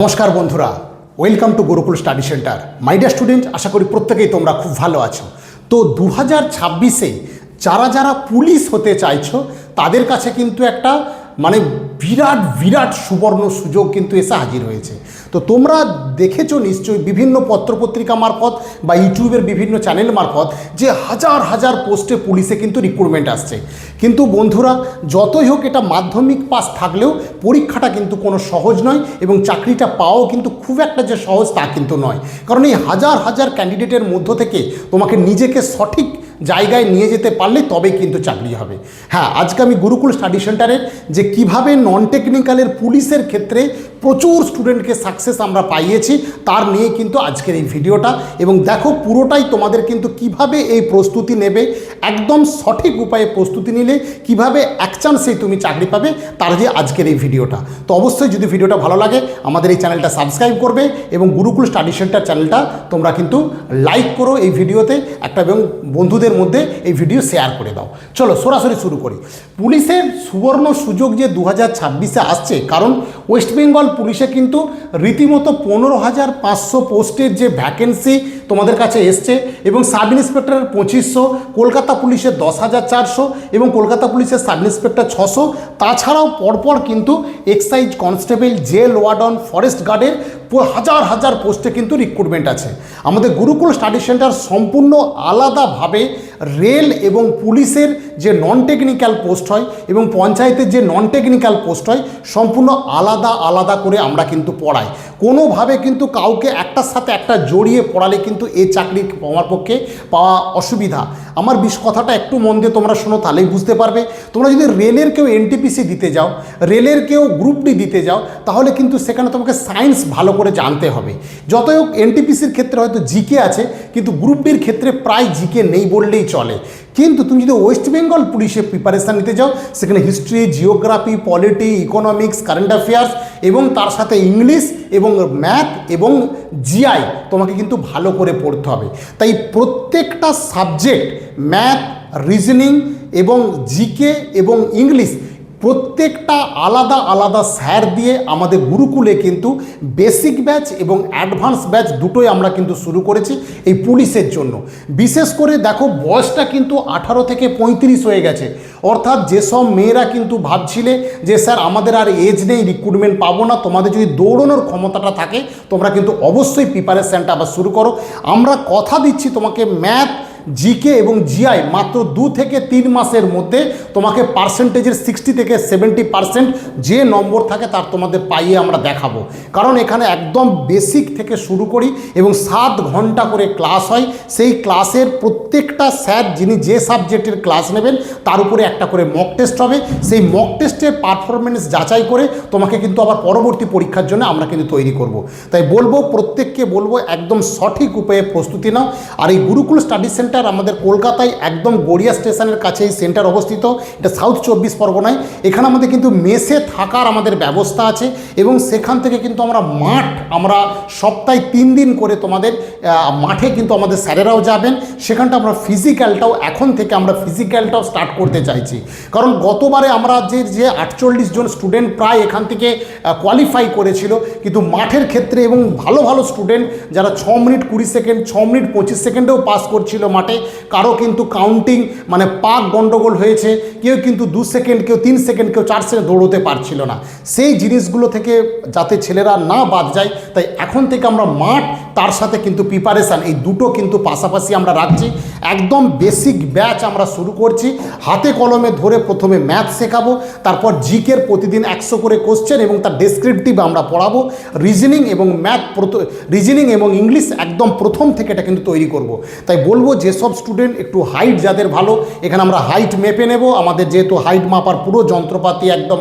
নমস্কার বন্ধুরা, welcome to Gurukul study centre. My dear student, আশা করি প্রত্যেকেই তোমরা খুব ভালো আছো। তো 2026-এ যারা যারা পুলিশ হতে চাইছো তাদের কাছে কিন্তু একটা বিরাট বিরাট সুবর্ণ সুযোগ কিন্তু এসে হাজির হয়েছে। তো তোমরা দেখেছো নিশ্চয়ই বিভিন্ন পত্রপত্রিকা মারফত বা ইউটিউবের বিভিন্ন চ্যানেল মারফত যে হাজার হাজার পোস্টে পুলিশে কিন্তু রিক্রুটমেন্ট আসছে। কিন্তু বন্ধুরা, যতই হোক এটা মাধ্যমিক পাস থাকলেও পরীক্ষাটা কিন্তু কোনো সহজ নয় এবং চাকরিটা পাওয়াও কিন্তু খুব একটা যে সহজ তা কিন্তু নয়। কারণ এই হাজার হাজার ক্যান্ডিডেটের মধ্য থেকে তোমাকে নিজেকে সঠিক জায়গায় নিয়ে যেতে পারলে তবেই কিন্তু চাকরি হবে। হ্যাঁ, আজকে আমি গুরুকুল স্টাডি সেন্টারের যে কিভাবে নন টেকনিক্যালের পুলিশের ক্ষেত্রে প্রচুর স্টুডেন্টকে সাকসেস আমরা পাইয়েছি তার নিয়ে কিন্তু আজকের এই ভিডিওটা। এবং দেখো পুরোটাই তোমাদের কিন্তু কিভাবে এই প্রস্তুতি নেবে, একদম সঠিক উপায়ে প্রস্তুতি নিলে কিভাবে এক চান্সেই তুমি চাকরি পাবে তার যে আজকের এই ভিডিওটা। তো অবশ্যই যদি ভিডিওটা ভালো লাগে আমাদের এই চ্যানেলটা সাবস্ক্রাইব করবে এবং গুরুকুল স্টাডি সেন্টার চ্যানেলটা তোমরা কিন্তু লাইক করো এই ভিডিওতে একটা, এবং বন্ধুদের মধ্যে এই ভিডিও শেয়ার করে দাও। চলো সরাসরি শুরু করি। পুলিশের সুবর্ণ সুযোগ যে 2026-এ আসছে, কারণ ওয়েস্ট বেঙ্গল পুলিশে কিন্তু রীতিমতো 15,500 পোস্টের যে ভ্যাকেন্সি তোমাদের কাছে এসছে এবং সাব ইন্সপেক্টরের 2500, কলকাতা পুলিশের 10,400 এবং কলকাতা পুলিশের সাব ইন্সপেক্টর 600। তাছাড়াও পরপর কিন্তু excise constable, jail warden, forest গার্ডের হাজার হাজার পোস্টে কিন্তু রিক্রুটমেন্ট আছে। আমাদের গুরুকুল স্টাডি সেন্টার সম্পূর্ণ আলাদাভাবে রেল এবং পুলিশের যে নন টেকনিক্যাল পোস্ট হয় এবং পঞ্চায়েতের যে নন টেকনিক্যাল পোস্ট হয় সম্পূর্ণ আলাদা আলাদা করে আমরা কিন্তু পড়াই। কোনোভাবে কিন্তু কাউকে একটার সাথে একটা জড়িয়ে পড়ালে কিন্তু এই চাকরি আমার পক্ষে পাওয়া অসুবিধা। আমার কথাটা একটু মন দিয়ে তোমরা শোনো, তাহলেই বুঝতে পারবে। তোমরা যদি রেলের কেউ এনটিপিসি দিতে যাও, রেলের কেউ গ্রুপ ডি দিতে যাও, তাহলে কিন্তু সেখানে তোমাকে সায়েন্স ভালো করে জানতে হবে। যতই হোক এনটিপিসির ক্ষেত্রে হয়তো জিকে আছে, কিন্তু গ্রুপ ডির ক্ষেত্রে প্রায় জিকে নেই বললেই চলে। কিন্তু তুমি যদি ওয়েস্ট বেঙ্গল পুলিশে প্রিপারেশান নিতে যাও, সেখানে history, geography, polity, economics, current affairs এবং তার সাথে ইংলিশ এবং ম্যাথ এবং জিআই তোমাকে কিন্তু ভালো করে পড়তে হবে। তাই প্রত্যেকটা সাবজেক্ট, ম্যাথ, রিজনিং এবং জিকে এবং ইংলিশ, প্রত্যেকটা আলাদা আলাদা স্যার দিয়ে আমাদের গুরুকুলে কিন্তু বেসিক ব্যাচ এবং অ্যাডভান্স ব্যাচ দুটোই আমরা কিন্তু শুরু করেছি এই পুলিশের জন্য। বিশেষ করে দেখো বয়সটা কিন্তু 18 থেকে 35 হয়ে গেছে। অর্থাৎ যেসব মেয়েরা কিন্তু ভাবছিলে যে স্যার আমাদের আর এজ নেই, রিক্রুটমেন্ট পাবো না, তোমাদের যদি দৌড়ানোর ক্ষমতাটা থাকে তোমরা কিন্তু অবশ্যই প্রিপারেশানটা আবার শুরু করো। আমরা কথা দিচ্ছি তোমাকে ম্যাথ, জিকে এবং জিআই মাত্র 2 থেকে 3 মাসের মধ্যে তোমাকে পার্সেন্টেজের 60 থেকে 70% যে নম্বর থাকে তার তোমাদের পাইয়ে আমরা দেখাবো। কারণ এখানে একদম বেসিক থেকে শুরু করি এবং 7 ঘন্টা করে ক্লাস হয়। সেই ক্লাসের প্রত্যেকটা স্যার যিনি যে সাবজেক্টের ক্লাস নেবেন তার উপরে একটা করে মক টেস্ট হবে। সেই মক টেস্টের পারফরমেন্স যাচাই করে তোমাকে কিন্তু আবার পরবর্তী পরীক্ষার জন্য আমরা কিন্তু তৈরি করব। তাই বলবো, প্রত্যেককে বলবো একদম সঠিক উপায়ে প্রস্তুতি নাও। আর এই গুরুকুল স্টাডি সেন্টার আমাদের কলকাতায় একদম গড়িয়া স্টেশনের কাছে এই সেন্টার অবস্থিত। এটা সাউথ 24 পরগনায়। এখানে আমাদের কিন্তু মেসে থাকার আমাদের ব্যবস্থা আছে এবং সেখান থেকে কিন্তু আমরা সপ্তাহে 3 দিন করে তোমাদের মাঠে কিন্তু আমাদের স্যারেরাও যাবেন। সেখানটা আমরা ফিজিক্যালটাও এখন থেকে আমরা ফিজিক্যালটাও স্টার্ট করতে চাইছি। কারণ গতবারে আমরা যে 48 জন স্টুডেন্ট প্রায় এখান থেকে কোয়ালিফাই করেছিল, কিন্তু মাঠের ক্ষেত্রে এবং ভালো ভালো স্টুডেন্ট যারা 6 মিনিট 20 সেকেন্ড, 6 মিনিট 25 সেকেন্ডেও পাস করছিল মাঠে, কারো কিন্তু কাউন্টিং পাক গন্ডগোল হয়েছে, কেউ কিন্তু 2 সেকেন্ড, কেউ 3 সেকেন্ড, কেউ 4 সেকেন্ড দৌড়তে পারছিল না। সেই জিনিসগুলো থেকে যাতে ছেলেরা না বাদ যায়, তাই এখন থেকে আমরা মাঠ তার সাথে কিন্তু প্রিপারেশান এই দুটো কিন্তু পাশাপাশি আমরা রাখছি। একদম বেসিক ব্যাচ আমরা শুরু করছি। হাতে কলমে ধরে প্রথমে ম্যাথ শেখাবো, তারপর জিকের প্রতিদিন 100 করে কোশ্চেন এবং তার ডেসক্রিপটিভ আমরা পড়াবো। রিজনিং এবং রিজনিং এবং ইংলিশ একদম প্রথম থেকে এটা কিন্তু তৈরি করব। তাই বলবো যেসব স্টুডেন্ট একটু হাইট যাদের ভালো, এখানে আমরা হাইট মেপে নেব। আমাদের যেহেতু হাইট মাপার পুরো যন্ত্রপাতি একদম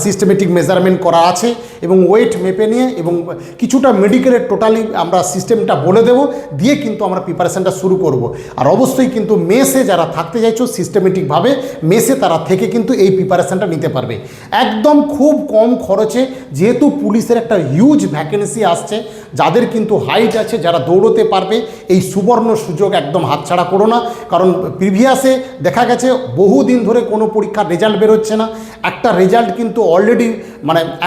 সিস্টেমেটিক মেজারমেন্ট করা আছে এবং ওয়েট মেপে নিয়ে এবং কিছুটা মেডিকেলের টোটালি আমরা সিস্টেমটা বলে দেব, দিয়ে কিন্তু আমরা প্রিপারেশানটা শুরু করব। আর অবশ্যই কিন্তু মেসে যারা থাকতে চাইছো সিস্টেমেটিকভাবে মেসে তারা থেকে কিন্তু এই প্রিপারেশানটা নিতে পারবে একদম খুব কম খরচে। যেহেতু পুলিশের একটা হিউজ ভ্যাকেন্সি আসছে, যাদের কিন্তু হাইট আছে, যারা দৌড়তে পারবে, এই সুবর্ণ সুযোগ একদম হাতছাড়া করো না। কারণ প্রিভিয়াসে দেখা গেছে বহুদিন ধরে কোনো পরীক্ষার রেজাল্ট বেরোচ্ছে না। একটা রেজাল্ট কিন্তু অলরেডি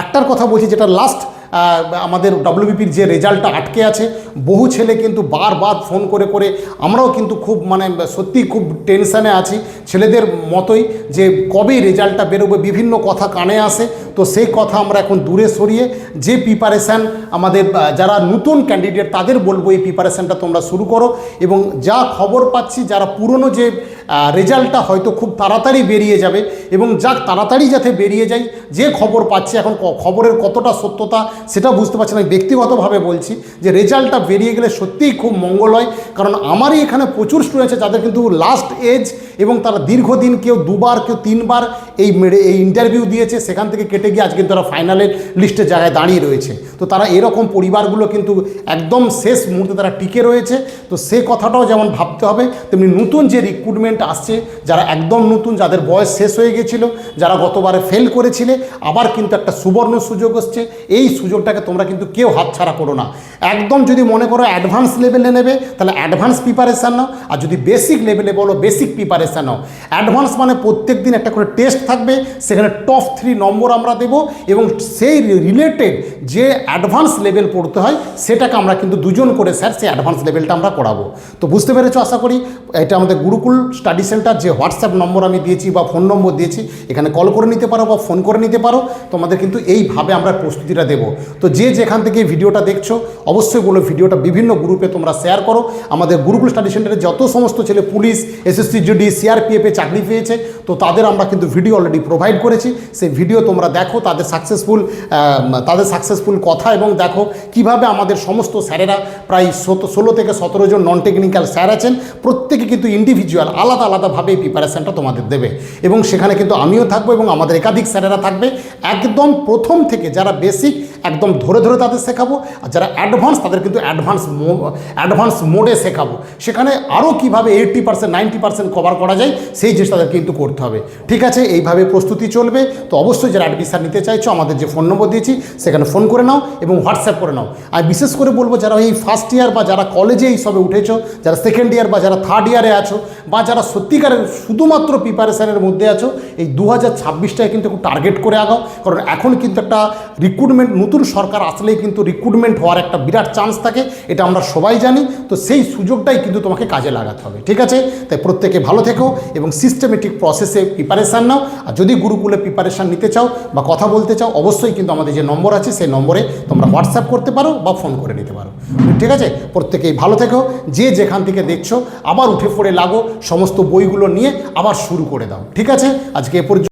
একটার কথা বলছি যেটা লাস্ট আমাদের ডব্লিউবিপির যে রেজাল্টটা আটকে আছে, বহু ছেলে কিন্তু বারবার ফোন করে করে, আমরাও কিন্তু খুব মানে সত্যি খুব টেনশানে আছি ছেলেদের মতোই, যে কবে রেজাল্টটা বেরোবে, বিভিন্ন কথা কানে আসে। তো সেই কথা আমরা এখন দূরে সরিয়ে যে প্রিপারেশান আমাদের যারা নতুন ক্যান্ডিডেট তাদের বলবো এই প্রিপারেশানটা তোমরা শুরু করো। এবং যা খবর পাচ্ছি যারা পুরনো যে রেজাল্টটা হয়তো খুব তাড়াতাড়ি বেরিয়ে যাবে, এবং যা তাড়াতাড়ি যাতে বেরিয়ে যায়, যে খবর পাচ্ছি এখন খবরের কতটা সত্যতা সেটা বুঝতে পারছি না। আমি ব্যক্তিগতভাবে বলছি যে রেজাল্টটা বেরিয়ে গেলে সত্যিই খুব মঙ্গল হয়, কারণ আমারই এখানে প্রচুর স্টুডেন্ট আছে যাদের কিন্তু লাস্ট এজ, এবং তারা দীর্ঘদিন কেউ 2বার কেউ 3বার এই ইন্টারভিউ দিয়েছে, সেখান থেকে কেটে গিয়ে আজকে তারা ফাইনালের লিস্টের জায়গায় দাঁড়িয়ে রয়েছে। তো তারা এরকম পরিবারগুলো কিন্তু একদম শেষ মুহূর্তে তারা টিকে রয়েছে। তো সে কথাটাও যেমন ভাবতে হবে, তেমনি নতুন যে রিক্রুটমেন্ট আসছে, যারা একদম নতুন, যাদের বয়স শেষ হয়ে গেছিলো, যারা গতবারে ফেল করেছিলে, আবার কিন্তু একটা সুবর্ণ সুযোগ আসছে। এই সুযোগটাকে তোমরা কিন্তু কেউ হাতছাড়া করো না। একদম যদি মনে করো অ্যাডভান্স লেভেলে নেবে তাহলে অ্যাডভান্স প্রিপারেশান নাও, আর যদি বেসিক লেভেলে বলো বেসিক প্রিপারেশান নাও। অ্যাডভান্স মানে প্রত্যেক দিন একটা করে টেস্ট থাকবে, সেখানে টপ 3 নম্বর আমরা দেবো, এবং সেই রিলেটেড যে অ্যাডভান্স লেভেল পড়তে হয় সেটাকে আমরা কিন্তু 2জন করে স্যার সেই অ্যাডভান্স লেভেলটা আমরা করাবো। তো বুঝতে পেরেছো আশা করি। এটা আমাদের গুরুকুল স্টাডি সেন্টার, যে হোয়াটসঅ্যাপ নম্বর আমি দিয়েছি বা ফোন নম্বর দিয়েছি, এখানে কল করে নিতে পারো বা ফোন করে নিতে পারো। তোমাদের কিন্তু এইভাবে আমরা প্রস্তুতিটা দেবো। তো যে যেখান থেকে ভিডিওটা দেখছো অবশ্যই বলো ভিডিওটা বিভিন্ন গ্রুপে তোমরা শেয়ার করো। আমাদের গুরুকুল স্টাডি সেন্টারে যত সমস্ত ছেলে পুলিশ, এসএসসি, জিডি, সিআরপিএফে চাকরি পেয়েছে, তো তাদের আমরা কিন্তু ভিডিও অলরেডি প্রোভাইড করেছি। সেই ভিডিও তোমরা দেখো, তাদের সাকসেসফুল কথা, এবং দেখো কিভাবে আমাদের সমস্ত স্যারেরা, প্রায় 16 থেকে 17 জন নন টেকনিক্যাল স্যার আছেন, প্রত্যেকে কিন্তু ইন্ডিভিজুয়াল আলাদা আলাদাভাবে এই প্রিপারেশানটা তোমাদের দেবে। এবং সেখানে কিন্তু আমিও থাকবো এবং আমাদের একাধিক স্যারেরা থাকবে। একদম প্রথম থেকে যারা বেসিক একদম ধরে ধরে তাদের শেখাবো, আর যারা অ্যাডভান্স তাদের কিন্তু অ্যাডভান্স মোডে শেখাবো। সেখানে আরও কীভাবে 80% 90% কভার করা যায় সেই জিনিস তাদের কিন্তু করতে হবে। ঠিক আছে, এইভাবে প্রস্তুতি চলবে। তো অবশ্যই যারা অ্যাডমিশন নিতে চাইছো আমাদের যে ফোন নম্বর দিয়েছি সেখানে ফোন করে নাও এবং হোয়াটসঅ্যাপ করে নাও। আর বিশেষ করে বলবো যারা এই ফার্স্ট ইয়ার বা যারা কলেজে এই সবে উঠেছো, যারা সেকেন্ড ইয়ার বা যারা থার্ড ইয়ারে আছো, বা যারা সত্যিকারের শুধুমাত্র প্রিপারেশানের মধ্যে আছো, এই 2026টায় কিন্তু একটু টার্গেট করে আগাও। কারণ এখন কিন্তু একটা রিক্রুটমেন্ট, নতুন সরকার আসলেই কিন্তু রিক্রুটমেন্ট হওয়ার একটা বিরাট চান্স থাকে, এটা আমরা সবাই জানি। তো সেই সুযোগটাই কিন্তু তোমাকে কাজে লাগাতে হবে। ঠিক আছে, তাই প্রত্যেকে ভালো থেকো এবং সিস্টেমেটিক প্রসেসে প্রিপারেশান নাও। আর যদি গুরুকুলে প্রিপারেশান নিতে চাও বা কথা বলতে চাও, অবশ্যই কিন্তু আমাদের যে নম্বর আছে সেই নম্বরে তোমরা হোয়াটসঅ্যাপ করতে পারো বা ফোন করে নিতে পারো। ঠিক আছে, প্রত্যেকেই ভালো থেকো। যে যেখান থেকে দেখছো আবার উঠে পড়ে লাগো, সমস্ত বইগুলো নিয়ে আবার শুরু করে দাও। ঠিক আছে, আজকে এ পর্যন্ত।